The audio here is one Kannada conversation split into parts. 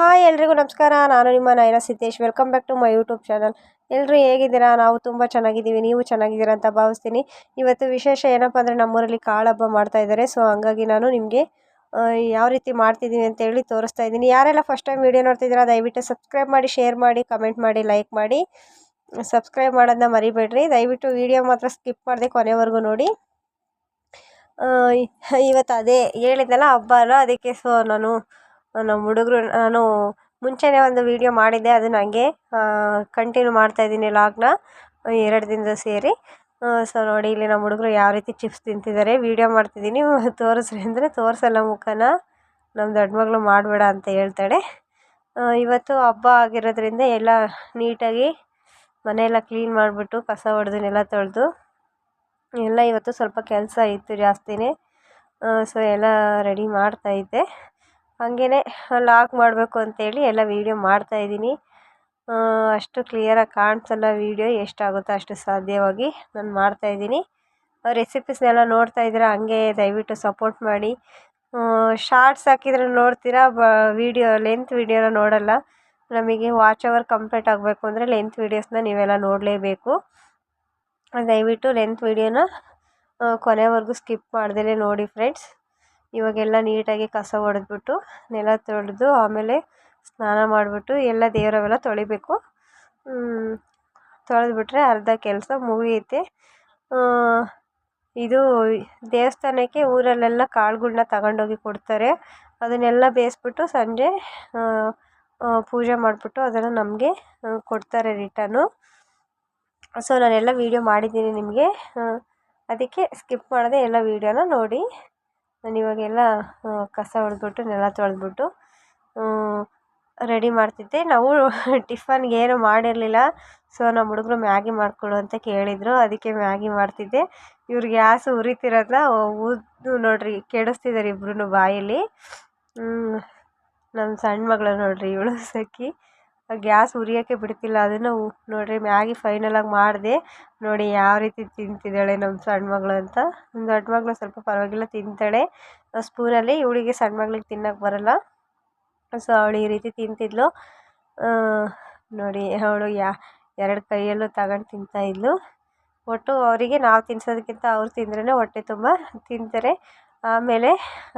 ಹಾಯ್ ಎಲ್ರಿಗೂ ನಮಸ್ಕಾರ. ನಾನು ನಿಮ್ಮ Nayana Siddesh. Welcome back to my YouTube channel. ಎಲ್ಲರೂ ಹೇಗಿದ್ದೀರಾ? ನಾವು ತುಂಬ ಚೆನ್ನಾಗಿದ್ದೀವಿ, ನೀವು ಚೆನ್ನಾಗಿದ್ದೀರಾ ಅಂತ ಭಾವಿಸ್ತೀನಿ. ಇವತ್ತು ವಿಶೇಷ ಏನಪ್ಪ ಅಂದರೆ ನಮ್ಮೂರಲ್ಲಿ ಕಾಳು ಹಬ್ಬ ಮಾಡ್ತಾ ಇದ್ದಾರೆ. ಸೊ ಹಂಗಾಗಿ ನಾನು ನಿಮಗೆ ಯಾವ ರೀತಿ ಮಾಡ್ತಿದ್ದೀನಿ ಅಂತೇಳಿ ತೋರಿಸ್ತಾ ಇದ್ದೀನಿ. ಯಾರೆಲ್ಲ ಫಸ್ಟ್ ಟೈಮ್ ವೀಡಿಯೋ ನೋಡ್ತಿದ್ದೀರಾ ದಯವಿಟ್ಟು ಸಬ್ಸ್ಕ್ರೈಬ್ ಮಾಡಿ, ಶೇರ್ ಮಾಡಿ, ಕಮೆಂಟ್ ಮಾಡಿ, ಲೈಕ್ ಮಾಡಿ. ಸಬ್ಸ್ಕ್ರೈಬ್ ಮಾಡೋದನ್ನ ಮರಿಬೇಡ್ರಿ. ದಯವಿಟ್ಟು ವೀಡಿಯೋ ಮಾತ್ರ ಸ್ಕಿಪ್ ಮಾಡದೆ ಕೊನೆವರೆಗೂ ನೋಡಿ. ಇವತ್ತು ಅದೇ ಹೇಳಿದ್ನಲ್ಲ ಹಬ್ಬ ಅಲ್ಲ, ಅದಕ್ಕೆ ಸೊ ನಮ್ಮ ಹುಡುಗರು ನಾನು ಮುಂಚೆನೇ ಒಂದು ವೀಡಿಯೋ ಮಾಡಿದ್ದೆ, ಅದು ನನಗೆ ಕಂಟಿನ್ಯೂ ಮಾಡ್ತಾಯಿದ್ದೀನಿ ಲಾಗ್ನ 2 ದಿನದ ಸೇರಿ. ಸೊ ನೋಡಿ ಇಲ್ಲಿ ನಮ್ಮ ಹುಡುಗರು ಯಾವ ರೀತಿ ಚಿಪ್ಸ್ ತಿಂತಿದ್ದಾರೆ. ವೀಡಿಯೋ ಮಾಡ್ತಿದ್ದೀನಿ, ತೋರಿಸ್ರಿ ಅಂದರೆ ತೋರಿಸಲ್ಲ ಮುಖನ. ನಮ್ಮ ದೊಡ್ಡ ಮಗಳು ಮಾಡಬೇಡ ಅಂತ ಹೇಳ್ತಾಳೆ. ಇವತ್ತು ಹಬ್ಬ ಆಗಿರೋದ್ರಿಂದ ಎಲ್ಲ ನೀಟಾಗಿ ಮನೆಯೆಲ್ಲ ಕ್ಲೀನ್ ಮಾಡಿಬಿಟ್ಟು ಕಸ ಹೊಡೆದು ನೆಲ ತೊಳೆದು ಎಲ್ಲ ಇವತ್ತು ಸ್ವಲ್ಪ ಕೆಲಸ ಇತ್ತು ಜಾಸ್ತಿನೇ. ಸೊ ಎಲ್ಲ ರೆಡಿ ಮಾಡ್ತಾಯಿದ್ದೆ. ಹಾಗೇ ಲಾಗ್ ಮಾಡಬೇಕು ಅಂತೇಳಿ ಎಲ್ಲ ವೀಡಿಯೋ ಮಾಡ್ತಾಯಿದ್ದೀನಿ. ಅಷ್ಟು ಕ್ಲಿಯರಾಗಿ ಕಾಣಿಸಲ್ಲ ವೀಡಿಯೋ, ಎಷ್ಟಾಗುತ್ತೋ ಅಷ್ಟು ಸಾಧ್ಯವಾಗಿ ನಾನು ಮಾಡ್ತಾಯಿದ್ದೀನಿ. ರೆಸಿಪೀಸ್ನೆಲ್ಲ ನೋಡ್ತಾ ಇದ್ದೀರಾ, ಹಂಗೆ ದಯವಿಟ್ಟು ಸಪೋರ್ಟ್ ಮಾಡಿ. ಶಾರ್ಟ್ಸ್ ಹಾಕಿದ್ರೆ ನೋಡ್ತೀರಾ, ವೀಡಿಯೋ ಲೆಂತ್ ವೀಡಿಯೋನ ನೋಡಲ್ಲ. ನಮಗೆ ವಾಚ್ ಅವರ್ ಕಂಪ್ಲೀಟ್ ಆಗಬೇಕು ಅಂದರೆ ಲೆಂತ್ ವೀಡಿಯೋಸ್ನ ನೀವೆಲ್ಲ ನೋಡಲೇಬೇಕು. ದಯವಿಟ್ಟು ಲೆಂತ್ ವೀಡಿಯೋನ ಕೊನೆವರೆಗೂ ಸ್ಕಿಪ್ ಮಾಡ್ದೇ ನೋಡಿ ಫ್ರೆಂಡ್ಸ್. ಇವಾಗೆಲ್ಲ ನೀಟಾಗಿ ಕಸ ಹೊಡೆದ್ಬಿಟ್ಟು ನೆಲ ತೊಳೆದು ಆಮೇಲೆ ಸ್ನಾನ ಮಾಡಿಬಿಟ್ಟು ಎಲ್ಲ ದೇವರವೆಲ್ಲ ತೊಳಿಬೇಕು. ತೊಳೆದ್ಬಿಟ್ರೆ ಅರ್ಧ ಕೆಲಸ ಮುಗಿಯುತ್ತೆ. ಇದು ದೇವಸ್ಥಾನಕ್ಕೆ ಊರಲ್ಲೆಲ್ಲ ಕಾಳುಗಳ್ನ ತಗೊಂಡೋಗಿ ಕೊಡ್ತಾರೆ. ಅದನ್ನೆಲ್ಲ ಬೇಯಿಸ್ಬಿಟ್ಟು ಸಂಜೆ ಪೂಜೆ ಮಾಡಿಬಿಟ್ಟು ಅದನ್ನು ನಮಗೆ ಕೊಡ್ತಾರೆ ರಿಟರ್ನು. ಸೊ ನಾನೆಲ್ಲ ವೀಡಿಯೋ ಮಾಡಿದ್ದೀನಿ ನಿಮಗೆ, ಅದಕ್ಕೆ ಸ್ಕಿಪ್ ಮಾಡದೆ ಎಲ್ಲ ವೀಡಿಯೋನ ನೋಡಿ. ನಾನು ಇವಾಗೆಲ್ಲ ಕಸ ಹೊಡೆದ್ಬಿಟ್ಟು ನೆಲ ತೊಳೆದ್ಬಿಟ್ಟು ರೆಡಿ ಮಾಡ್ತಿದ್ದೆ. ನಾವು ಟಿಫನ್ಗೆ ಏನು ಮಾಡಿರಲಿಲ್ಲ. ಸೊ ನಮ್ಮ ಹುಡುಗರು ಮ್ಯಾಗಿ ಮಾಡಿಕೊಡು ಅಂತ ಕೇಳಿದರು, ಅದಕ್ಕೆ ಮ್ಯಾಗಿ ಮಾಡ್ತಿದ್ದೆ. ಇವ್ರು ಗ್ಯಾಸ್ ಉರಿತಿರೋದನ್ನ ಊದು ನೋಡ್ರಿ ಕೆಡಿಸ್ತಿದ್ದಾರೆ ಇಬ್ರು ಬಾಯಲ್ಲಿ. ನಮ್ಮ ಸಣ್ಣ ಮಗಳು ನೋಡ್ರಿ, ಇವಳು ಸಖಿ ಗ್ಯಾಸ್ ಉರಿಯೋಕ್ಕೆ ಬಿಡ್ತಿಲ್ಲ. ಅದನ್ನು ನೋಡ್ರಿ ಮ್ಯಾಗಿ ಫೈನಲಾಗಿ ಮಾಡಿದೆ. ನೋಡಿ ಯಾವ ರೀತಿ ತಿಂತಿದ್ದಾಳೆ ನಮ್ಮ ಸಣ್ಣ ಮಗಳು ಅಂತ. ನಮ್ಮ ದೊಡ್ಡ ಮಗಳು ಸ್ವಲ್ಪ ಪರವಾಗಿಲ್ಲ ತಿಂತಾಳೆ ಸ್ಪೂನಲ್ಲಿ, ಇವಳಿಗೆ ಸಣ್ಣ ಮಗಳಿಗೆ ತಿನ್ನೋಕ್ಕೆ ಬರಲ್ಲ. ಸೊ ಅವಳು ಈ ರೀತಿ ತಿಂತಿದ್ಲು ನೋಡಿ. ಅವಳು 2 ಕೈಯಲ್ಲೂ ತಗೊಂಡು ತಿಂತಾಯಿದ್ಲು. ಒಟ್ಟು ಅವರಿಗೆ ನಾವು ತಿನ್ನಿಸೋದಕ್ಕಿಂತ ಅವ್ರು ತಿಂದ್ರೇ ಹೊಟ್ಟೆ ತುಂಬ ತಿಂತಾರೆ. ಆಮೇಲೆ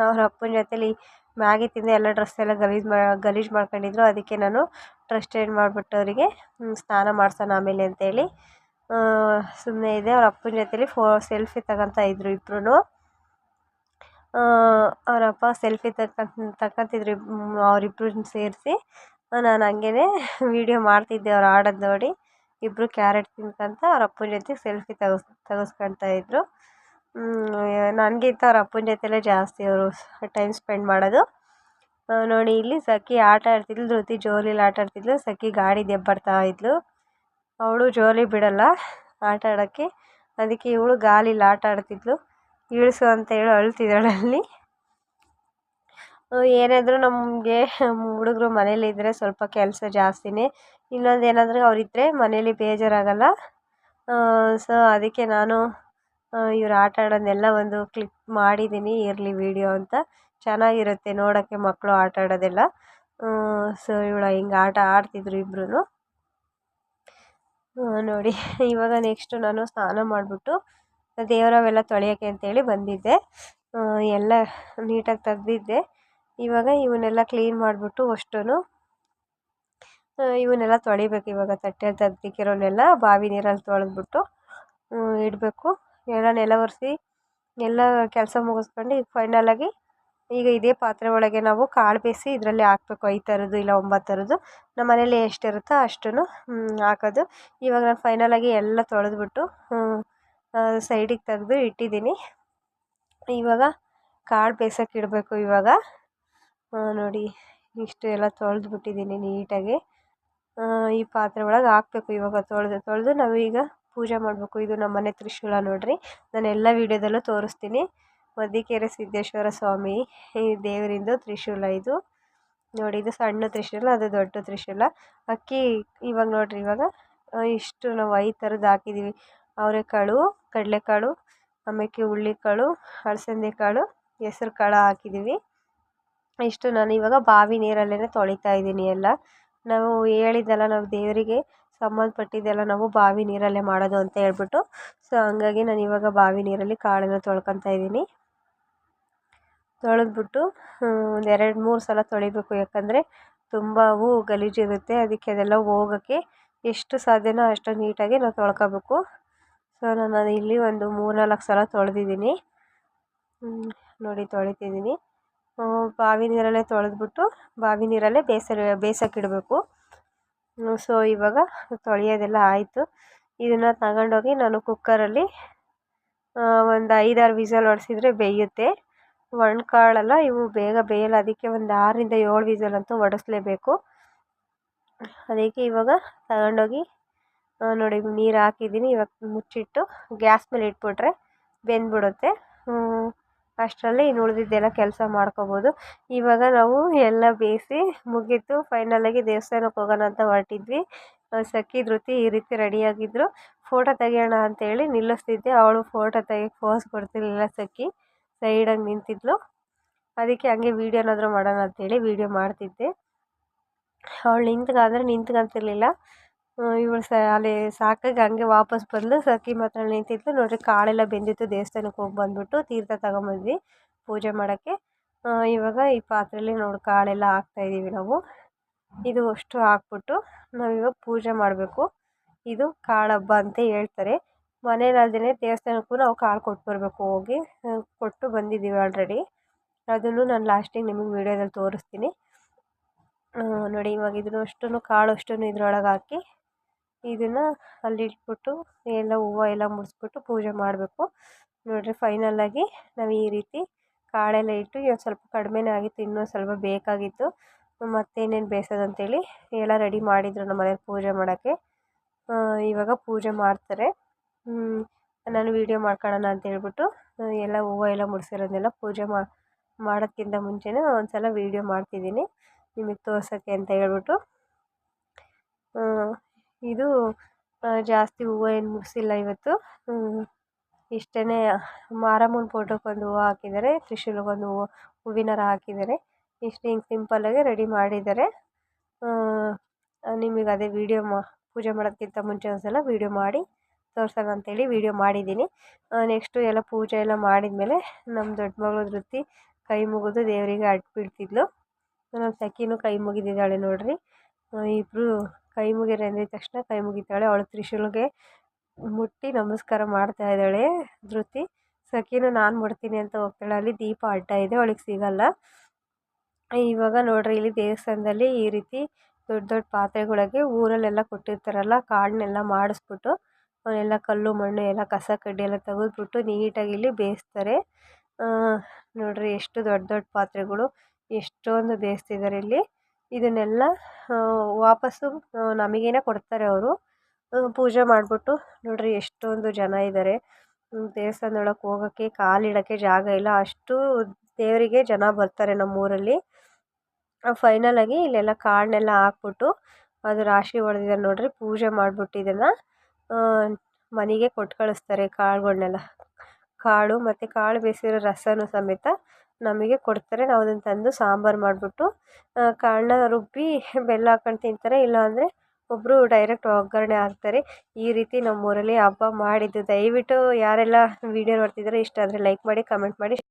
ಅವ್ರ ಅಪ್ಪನ ಜೊತೆಲಿ ಮ್ಯಾಗಿ ತಿಂದು ಎಲ್ಲ ಡ್ರೆಸ್ ಎಲ್ಲ ಗಲೀಜು ಮಾಡ್ಕೊಂಡಿದ್ರು. ಅದಕ್ಕೆ ನಾನು ಡ್ರೆಸ್ ಚೇಂಜ್ ಮಾಡಿಬಿಟ್ಟು ಅವರಿಗೆ ಸ್ನಾನ ಮಾಡ್ಸೋಣ ಆಮೇಲೆ ಅಂತೇಳಿ ಸುಮ್ಮನೆ ಇದೆ. ಅವ್ರ ಅಪ್ಪನ ಜೊತೆಲಿ ಸೆಲ್ಫಿ ತಗೊತಾ ಇದ್ರು ಇಬ್ಬರೂ. ಅವರಪ್ಪ ಸೆಲ್ಫಿ ತಗೊತಿದ್ರು ಅವರಿಬ್ರು ಸೇರಿಸಿ. ನಾನು ಹಂಗೇ ವೀಡಿಯೋ ಮಾಡ್ತಿದ್ದೆ ಅವ್ರು ಆಡೋದು ನೋಡಿ. ಇಬ್ಬರು ಕ್ಯಾರೆಟ್ ತಿನ್ಕೊಂತ ಅವ್ರ ಅಪ್ಪನ ಜೊತೆ ಸೆಲ್ಫಿ ತೆಗೆಸ್ಕೊಳ್ತಾ ಇದ್ರು. ನನಗಿಂತ ಅವ್ರ ಅಪ್ಪನ ಜೊತೆಲೇ ಜಾಸ್ತಿ ಅವರು ಟೈಮ್ ಸ್ಪೆಂಡ್ ಮಾಡೋದು. ನೋಡಿ ಇಲ್ಲಿ ಸಖಿ ಆಟ ಆಡ್ತಿದ್ಲು, ಧೃತಿ ಜೋಲಿಲಿ ಆಟ ಆಡ್ತಿದ್ಲು, ಸಖಿ ಗಾಡಿ ದೆಬ್ಬಾಡ್ತಾ ಇದ್ಲು. ಅವಳು ಜೋಲಿ ಬಿಡಲ್ಲ ಆಟ ಆಡೋಕ್ಕೆ, ಅದಕ್ಕೆ ಇವಳು ಗಾಲಿಲಿ ಆಟ ಆಡ್ತಿದ್ಲು. ಇಳಿಸು ಅಂತ ಹೇಳಿ ಅಳ್ತಿದ್ದಾಳೆ ಅಲ್ಲಿ. ಏನಾದರೂ ನಮಗೆ ಹುಡುಗರು ಮನೇಲಿದ್ದರೆ ಸ್ವಲ್ಪ ಕೆಲಸ ಜಾಸ್ತಿನೇ. ಇನ್ನೊಂದು ಏನಂದರೆ ಅವರಿದ್ದರೆ ಮನೇಲಿ ಬೇಜಾರಾಗಲ್ಲ. ಸೊ ಅದಕ್ಕೆ ನಾನು ಇವ್ರು ಆಟ ಆಡೋದನ್ನೆಲ್ಲ ಒಂದು ಕ್ಲಿಪ್ ಮಾಡಿದ್ದೀನಿ, ಇರಲಿ ವೀಡಿಯೋ ಅಂತ. ಚೆನ್ನಾಗಿರುತ್ತೆ ನೋಡೋಕ್ಕೆ ಮಕ್ಕಳು ಆಟ ಆಡೋದೆಲ್ಲ. ಸೊ ಇವಳು ಹಿಂಗೆ ಆಟ ಆಡ್ತಿದ್ರು ಇಬ್ಬರೂ ನೋಡಿ. ಇವಾಗ ನೆಕ್ಸ್ಟು ನಾನು ಸ್ನಾನ ಮಾಡಿಬಿಟ್ಟು ದೇವರವೆಲ್ಲ ತೊಳೆಯೋಕ್ಕೆ ಅಂತೇಳಿ ಬಂದಿದ್ದೆ. ಎಲ್ಲ ನೀಟಾಗಿ ತೆಗ್ದಿದ್ದೆ. ಇವಾಗ ಇವನ್ನೆಲ್ಲ ಕ್ಲೀನ್ ಮಾಡಿಬಿಟ್ಟು ಅಷ್ಟೂ ಇವನ್ನೆಲ್ಲ ತೊಳಿಬೇಕು. ಇವಾಗ ತಟ್ಟೆಯಲ್ಲಿ ತೆಗ್ದಿಕ್ಕಿರೋನೆಲ್ಲ ಬಾವಿ ನೀರಲ್ಲಿ ತೊಳೆದ್ಬಿಟ್ಟು ಇಡಬೇಕು. ಎಲ್ಲ ನೆಲ ಒರೆಸಿ ಎಲ್ಲ ಕೆಲಸ ಮುಗಿಸ್ಕೊಂಡು ಈಗ ಫೈನಲಾಗಿ ಈಗ ಇದೇ ಪಾತ್ರೆ ಒಳಗೆ ನಾವು ಕಾಳು ಬೇಯಿಸಿ ಇದರಲ್ಲಿ ಹಾಕ್ಬೇಕು. 5 ಥರದ್ದು ಇಲ್ಲ 9 ಥರದ್ದು ನಮ್ಮ ಮನೇಲಿ ಎಷ್ಟಿರುತ್ತೋ ಅಷ್ಟೂ ಹಾಕೋದು. ಇವಾಗ ನಾನು ಫೈನಲಾಗಿ ಎಲ್ಲ ತೊಳೆದ್ಬಿಟ್ಟು ಸೈಡಿಗೆ ತೆಗೆದು ಇಟ್ಟಿದ್ದೀನಿ. ಇವಾಗ ಕಾಳು ಬೇಯಿಸೋಕೆ ಇಡಬೇಕು. ಇವಾಗ ನೋಡಿ ಇಷ್ಟು ಎಲ್ಲ ತೊಳೆದ್ಬಿಟ್ಟಿದ್ದೀನಿ ನೀಟಾಗಿ. ಈ ಪಾತ್ರೆ ಒಳಗೆ ಹಾಕಬೇಕು. ಇವಾಗ ತೊಳೆದು ನಾವೀಗ ಪೂಜೆ ಮಾಡಬೇಕು. ಇದು ನಮ್ಮ ಮನೆ ತ್ರಿಶೂಲ ನೋಡಿರಿ, ನಾನು ಎಲ್ಲ ವೀಡಿಯೋದಲ್ಲೂ ತೋರಿಸ್ತೀನಿ. ಮದ್ದಿಕೆರೆ ಸಿದ್ದೇಶ್ವರ ಸ್ವಾಮಿ ಈ ದೇವರಿಂದು ತ್ರಿಶೂಲ ಇದು ನೋಡಿ. ಇದು ಸಣ್ಣ ತ್ರಿಶೂಲ, ಅದು ದೊಡ್ಡ ತ್ರಿಶೂಲ. ಅಕ್ಕಿ ಇವಾಗ ನೋಡಿರಿ, ಇವಾಗ ಇಷ್ಟು ನಾವು 5 ಥರದ್ದು ಹಾಕಿದ್ದೀವಿ. ಅವರೆಕಾಳು, ಕಡಲೆಕಾಳು, ಆಮೇಲೆ ಹುಳ್ಳಿಕಾಳು, ಅಲಸಂದೆ ಕಾಳು, ಹೆಸ್ರು ಕಾಳು ಹಾಕಿದ್ದೀವಿ. ಇಷ್ಟು ನಾನು ಇವಾಗ ಬಾವಿ ನೀರಲ್ಲೇ ತೊಳಿತಾ ಇದ್ದೀನಿ ಎಲ್ಲ. ನಾವು ಹೇಳಿದ್ದೆಲ್ಲ ನಾವು ದೇವರಿಗೆ ಸಂಬಂಧಪಟ್ಟಿದ್ದೆಲ್ಲ ನಾವು ಬಾವಿ ನೀರಲ್ಲೇ ಮಾಡೋದು ಅಂತ ಹೇಳ್ಬಿಟ್ಟು, ಸೊ ಹಂಗಾಗಿ ನಾನು ಇವಾಗ ಬಾವಿ ನೀರಲ್ಲಿ ಕಾಳನ್ನು ತೊಳ್ಕೊತಾ ಇದ್ದೀನಿ. ತೊಳೆದ್ಬಿಟ್ಟು ಒಂದು 2-3 ಸಲ ತೊಳಿಬೇಕು, ಯಾಕಂದರೆ ತುಂಬ ಅವು ಗಲೀಜಿರುತ್ತೆ. ಅದಕ್ಕೆ ಅದೆಲ್ಲ ಹೋಗೋಕ್ಕೆ ಎಷ್ಟು ಸಾಧ್ಯನೋ ಅಷ್ಟು ನೀಟಾಗಿ ನಾವು ತೊಳ್ಕೊಬೇಕು. ಸೊ ನಾನು ಇಲ್ಲಿ ಒಂದು 3-4 ಸಲ ತೊಳೆದಿದ್ದೀನಿ. ನೋಡಿ ತೊಳಿತಿದ್ದೀನಿ. ಬಾವಿ ನೀರಲ್ಲೇ ತೊಳೆದ್ಬಿಟ್ಟು ಬಾವಿ ನೀರಲ್ಲೇ ಬೇಯಿಸೋಕ್ಕಿಡಬೇಕು. ಸೊ ಇವಾಗ ತೊಳೆಯೋದೆಲ್ಲ ಆಯಿತು. ಇದನ್ನು ತಗೊಂಡೋಗಿ ನಾನು ಕುಕ್ಕರಲ್ಲಿ ಒಂದು 5-6 ವಿಸಲ್ ಹೊಡೆಸಿದ್ರೆ ಬೇಯುತ್ತೆ. ಕಾಳಲ್ಲ ಇವು ಬೇಗ ಬೇಯಲ್ಲ, ಅದಕ್ಕೆ ಒಂದು 6-7 ವಿಸಲ್ ಅಂತೂ ಹೊಡೆಸ್ಲೇಬೇಕು. ಅದಕ್ಕೆ ಇವಾಗ ತಗೊಂಡೋಗಿ ನೋಡಿ ನೀರು ಹಾಕಿದ್ದೀನಿ. ಇವಾಗ ಮುಚ್ಚಿಟ್ಟು ಗ್ಯಾಸ್ ಮೇಲೆ ಇಟ್ಬಿಟ್ರೆ ಬೆಂದ್ಬಿಡುತ್ತೆ. ಅಷ್ಟರಲ್ಲಿ ಇನ್ನು ಉಳಿದಿದ್ದೆಲ್ಲ ಕೆಲಸ ಮಾಡ್ಕೋಬೋದು. ಇವಾಗ ನಾವು ಎಲ್ಲ ಬೇಯಿಸಿ ಮುಗೀತು. ಫೈನಲಾಗಿ ದೇವಸ್ಥಾನಕ್ಕೆ ಹೋಗೋಣ ಅಂತ ಹೊರಟಿದ್ವಿ. ಸಖಿ ಧೃತಿ ಈ ರೀತಿ ರೆಡಿಯಾಗಿದ್ದರು. ಫೋಟೋ ತೆಗಿಯೋಣ ಅಂತೇಳಿ ನಿಲ್ಲಿಸ್ತಿದ್ದೆ, ಅವಳು ಫೋಟೋ ತೆಗಿಯೋಕ್ಕೆ ಪೋಸ್ ಕೊಡ್ತಿರ್ಲಿಲ್ಲ. ಸಖಿ ಸೈಡಾಗಿ ನಿಂತಿದ್ಲು. ಅದಕ್ಕೆ ಹಂಗೆ ವೀಡಿಯೋನಾದರೂ ಮಾಡೋಣ ಅಂತೇಳಿ ವೀಡಿಯೋ ಮಾಡ್ತಿದ್ದೆ. ಅವಳು ನಿಂತ್ಕೊಂತಿರ್ಲಿಲ್ಲ. ಇವಳು ಅಲ್ಲಿ ಸಾಕಾಗಿ ಹಂಗೆ ವಾಪಸ್ ಬಂದು ಸಖಿ ಮಾತ್ರ ನಿಂತಿದ್ಲು. ನೋಡಿರಿ ಕಾಳೆಲ್ಲ ಬೆಂದಿತ್ತು. ದೇವಸ್ಥಾನಕ್ಕೆ ಹೋಗಿ ಬಂದುಬಿಟ್ಟು ತೀರ್ಥ ತಗೊಂಬಂದ್ವಿ ಪೂಜೆ ಮಾಡೋಕ್ಕೆ. ಇವಾಗ ಈ ಪಾತ್ರೆಯಲ್ಲಿ ನೋಡಿ ಕಾಳೆಲ್ಲ ಹಾಕ್ತಾಯಿದ್ದೀವಿ ನಾವು. ಇದು ಅಷ್ಟು ಹಾಕ್ಬಿಟ್ಟು ನಾವಿವಾಗ ಪೂಜೆ ಮಾಡಬೇಕು. ಇದು ಕಾಳು ಹಬ್ಬ ಅಂತ ಹೇಳ್ತಾರೆ. ಮನೇಲಲ್ದೇ ದೇವಸ್ಥಾನಕ್ಕೂ ನಾವು ಕಾಳು ಕೊಟ್ಟು ಬರಬೇಕು. ಹೋಗಿ ಕೊಟ್ಟು ಬಂದಿದ್ದೀವಿ ಆಲ್ರೆಡಿ. ಅದನ್ನು ನಾನು ಲಾಸ್ಟಿಗೆ ನಿಮಗೆ ವೀಡಿಯೋದಲ್ಲಿ ತೋರಿಸ್ತೀನಿ. ನೋಡಿ ಇವಾಗ ಇದನ್ನು ಅಷ್ಟನ್ನು ಕಾಳು ಅಷ್ಟನ್ನು ಇದ್ರೊಳಗೆ ಹಾಕಿ ಇದನ್ನು ಅಲ್ಲಿ ಇಟ್ಬಿಟ್ಟು ಎಲ್ಲ ಹೂವು ಎಲ್ಲ ಮುಡಿಸ್ಬಿಟ್ಟು ಪೂಜೆ ಮಾಡಬೇಕು. ನೋಡಿರಿ ಫೈನಲಾಗಿ ನಾವು ಈ ರೀತಿ ಕಾಳೆಲ್ಲ ಇಟ್ಟು ಇವತ್ತು ಸ್ವಲ್ಪ ಕಡಿಮೆನೇ ಆಗಿತ್ತು, ಇನ್ನೂ ಸ್ವಲ್ಪ ಬೇಕಾಗಿತ್ತು. ಮತ್ತೇನೇನು ಬೇಯಿಸೋದಂತೇಳಿ ಎಲ್ಲ ರೆಡಿ ಮಾಡಿದ್ರು ನಮ್ಮ ಮನೇಲಿ ಪೂಜೆ ಮಾಡೋಕ್ಕೆ. ಇವಾಗ ಪೂಜೆ ಮಾಡ್ತಾರೆ. ನಾನು ವೀಡಿಯೋ ಮಾಡ್ಕೊಳ್ಳೋಣ ಅಂತ ಹೇಳ್ಬಿಟ್ಟು ಎಲ್ಲ ಹೂವು ಎಲ್ಲ ಮುಡಿಸಿರೋದನ್ನೆಲ್ಲ ಪೂಜೆ ಮಾಡೋಕ್ಕಿಂತ ಮುಂಚೆನೇ ಒಂದು ಸಲ ವೀಡಿಯೋ ಮಾಡ್ತಿದ್ದೀನಿ ನಿಮಗೆ ತೋರ್ಸೋಕ್ಕೆ ಅಂತ ಹೇಳ್ಬಿಟ್ಟು. ಇದು ಜಾಸ್ತಿ ಹೂವು ಏನು ಮುಡಿಸಿಲ್ಲ ಇವತ್ತು. ಇಷ್ಟೇ ಮಾರಮ್ಮನ ಫೋಟೋಕ್ಕೊಂದು ಹೂವು ಹಾಕಿದ್ದಾರೆ, ತ್ರಿಶೂಲಕ್ಕೊಂದು ಹೂವಿನ ಹಾರ ಹಾಕಿದ್ದಾರೆ. ಇಷ್ಟು ಹಿಂಗೆ ಸಿಂಪಲ್ಲಾಗಿ ರೆಡಿ ಮಾಡಿದ್ದಾರೆ. ನಿಮಗೆ ಅದೇ ವೀಡಿಯೋ ಪೂಜೆ ಮಾಡೋದಕ್ಕಿಂತ ಮುಂಚೆ ಒಂದು ಸಲ ವೀಡಿಯೋ ಮಾಡಿ ತೋರ್ಸೋಣ ಅಂತೇಳಿ ವೀಡಿಯೋ ಮಾಡಿದ್ದೀನಿ. ನೆಕ್ಸ್ಟು ಎಲ್ಲ ಪೂಜೆ ಎಲ್ಲ ಮಾಡಿದ್ಮೇಲೆ ನಮ್ಮ ದೊಡ್ಡ ಮಗಳು ಧೃತಿ ಕೈ ಮುಗಿದು ದೇವರಿಗೆ ಅಡ್ಬಿಡ್ತಿದ್ಲು. ನಮ್ಮ ಸಖಿನೂ ಕೈ ಮುಗಿದಿದ್ದಾಳೆ ನೋಡಿರಿ. ಇಬ್ಬರು ಕೈ ಮುಗಿರಿ ಅಂದಿದ ತಕ್ಷಣ ಕೈ ಮುಗಿತಾಳೆ. ಅವಳು ತ್ರಿಶೂಲಿಗೆ ಮುಟ್ಟಿ ನಮಸ್ಕಾರ ಮಾಡ್ತಾ ಇದ್ದಾಳೆ ಧೃತಿ. ಸಖಿನೂ ನಾನು ಮುಡ್ತೀನಿ ಅಂತ ಹೋಗ್ತಾಳೆ. ಅಲ್ಲಿ ದೀಪ ಅಡ್ಡ ಇದೆ, ಅವಳಿಗೆ ಸಿಗಲ್ಲ. ಇವಾಗ ನೋಡ್ರಿ ಇಲ್ಲಿ ದೇವಸ್ಥಾನದಲ್ಲಿ ಈ ರೀತಿ ದೊಡ್ಡ ದೊಡ್ಡ ಪಾತ್ರೆಗಳಿಗೆ ಊರಲ್ಲೆಲ್ಲ ಕೊಟ್ಟಿರ್ತಾರಲ್ಲ ಕಾಳನ್ನೆಲ್ಲ ಮಾಡಿಸ್ಬಿಟ್ಟು ಅವನ್ನೆಲ್ಲ ಕಲ್ಲು ಮಣ್ಣು ಎಲ್ಲ ಕಸ ಕಡ್ಡಿ ಎಲ್ಲ ತೆಗೆದ್ಬಿಟ್ಟು ನೀಟಾಗಿ ಇಲ್ಲಿ ಬೇಯಿಸ್ತಾರೆ. ನೋಡ್ರಿ ಎಷ್ಟು ದೊಡ್ಡ ದೊಡ್ಡ ಪಾತ್ರೆಗಳು ಎಷ್ಟೊಂದು ಬೇಯಿಸ್ತಿದ್ದಾರೆ ಇಲ್ಲಿ. ಇದನ್ನೆಲ್ಲ ವಾಪಸ್ಸು ನಮಗೇನೆ ಕೊಡ್ತಾರೆ ಅವರು. ಪೂಜೆ ಮಾಡಿಬಿಟ್ಟು ನೋಡ್ರಿ ಎಷ್ಟೊಂದು ಜನ ಇದ್ದಾರೆ. ದೇವಸ್ಥಾನದೊಳಗೆ ಹೋಗೋಕ್ಕೆ ಕಾಲಿಡೋಕ್ಕೆ ಜಾಗ ಇಲ್ಲ, ಅಷ್ಟು ದೇವರಿಗೆ ಜನ ಬರ್ತಾರೆ ನಮ್ಮೂರಲ್ಲಿ. ಫೈನಲಾಗಿ ಇಲ್ಲೆಲ್ಲ ಕಾಳನ್ನೆಲ್ಲ ಹಾಕ್ಬಿಟ್ಟು ಅದು ರಾಶಿ ಹೊಡೆದಿದ್ದಾರೆ ನೋಡ್ರಿ. ಪೂಜೆ ಮಾಡಿಬಿಟ್ಟು ಇದನ್ನು ಮನೆಗೆ ಕೊಟ್ಟು ಕಳಿಸ್ತಾರೆ. ಕಾಳುಗಳನ್ನೆಲ್ಲ ಕಾಳು ಮತ್ತು ಕಾಳು ಬೇಯಿಸಿರೋ ರಸನೂ ಸಮೇತ ನಮಗೆ ಕೊಡ್ತಾರೆ. ನಾವು ಅದನ್ನು ತಂದು ಸಾಂಬಾರು ಮಾಡಿಬಿಟ್ಟು ಕಾಳನ್ನ ರುಬ್ಬಿ ಬೆಲ್ಲ ಹಾಕ್ಕೊಂಡು ತಿಂತಾರೆ. ಇಲ್ಲಾಂದರೆ ಒಬ್ಬರು ಡೈರೆಕ್ಟ್ ಒಗ್ಗರಣೆ ಹಾಕ್ತಾರೆ. ಈ ರೀತಿ ನಮ್ಮೂರಲ್ಲಿ ಹಬ್ಬ ಮಾಡಿದ್ದು. ದಯವಿಟ್ಟು ಯಾರೆಲ್ಲ ವೀಡಿಯೋ ನೋಡ್ತಿದ್ದಾರೆ ಇಷ್ಟ ಆದರೆ ಲೈಕ್ ಮಾಡಿ, ಕಮೆಂಟ್ ಮಾಡಿ.